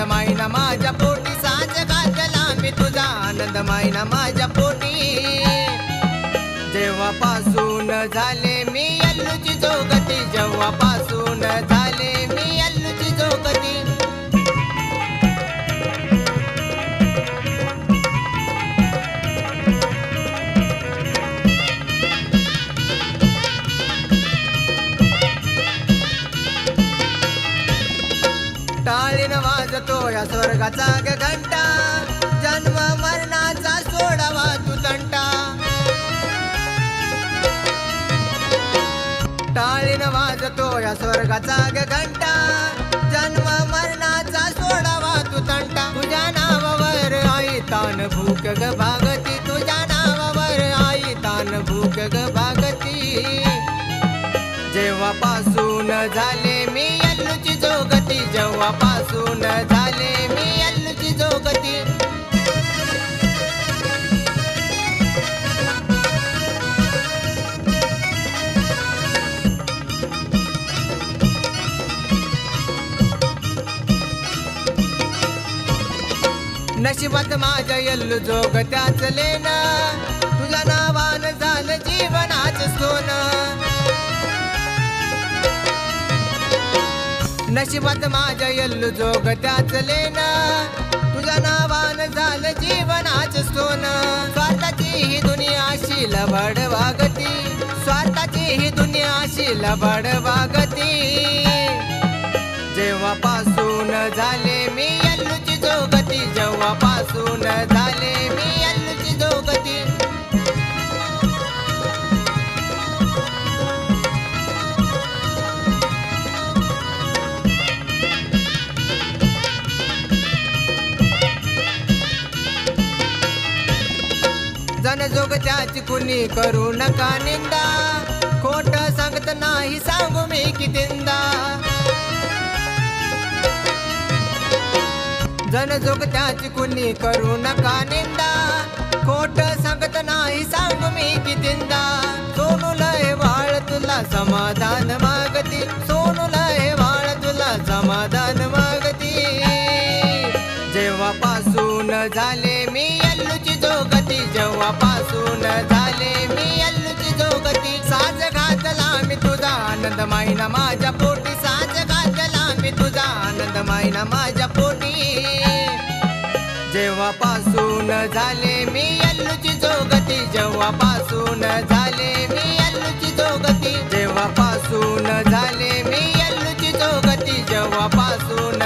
आनंद माईना माझ्या पोटी साज घातला मी तुझा आनंद माईना माझ्या पोटी जेव्हापासून झाले मी यल्लूची जोगती जेव्हापासून झाले मी यल्लूची जोगती टाळीन वाजतो या स्वर्गाचा घंटा जन्म मरणाचा सोडावा तू तंटा टाळीन वाजतो या स्वर्गाचा घंटा जन्म मरणाचा सोडावा तू तंटा तुझ्या नावावर आई तान भूक ग भागती तुझ्या नावावर आई तान भूक ग भागती जेव्हापासून झाले मी यल्लूची जोगती जेव्हापासून झाले मी यल्लूची जोगती नशिबात माझ्या यल्लू जोगत्याच लेन तुझ्या नावान झालं जीवनाच सोनं नशिबात माझ्या यल्लू जोगत्याच लेन तुझ्या नावान झालं जीवनाच सोनं स्वार्थाची ही दुनिया अशी लबाड वागती स्वार्थाची ही दुनिया अशी लबाड वागती जेव्हापासून झाले मी यल्लूची जोगती जेव्हापासून झाले मी यल्लूची जोगती जन जोगत्याची कुणी करू नका निंदा खोट सांगत नाही सांगू मी कितींदा जन जोगत्याची कुणी करू नका निंदा खोट सांगत नाही सांगू मी कितींदा सोनूला हे वाळ तुला समाधान मागती सोनूला हे वाळ तुला समाधान मागती जेव्हापासून झाले मी यल्लूची जोगती जेव्हापासून झाले मी यल्लूची जोगती साज घातला मी तुझा आनंद माईना माझ्या पोटी साज घातला मी तुझा आनंद माईना माझ्या पोटी जेव्हापासून झाले मी यल्लूची जोगती जेव्हापासून झाले मी यल्लूची जोगती जेव्हापासून झाले मी यल्लूची जोगती जेव्हापासून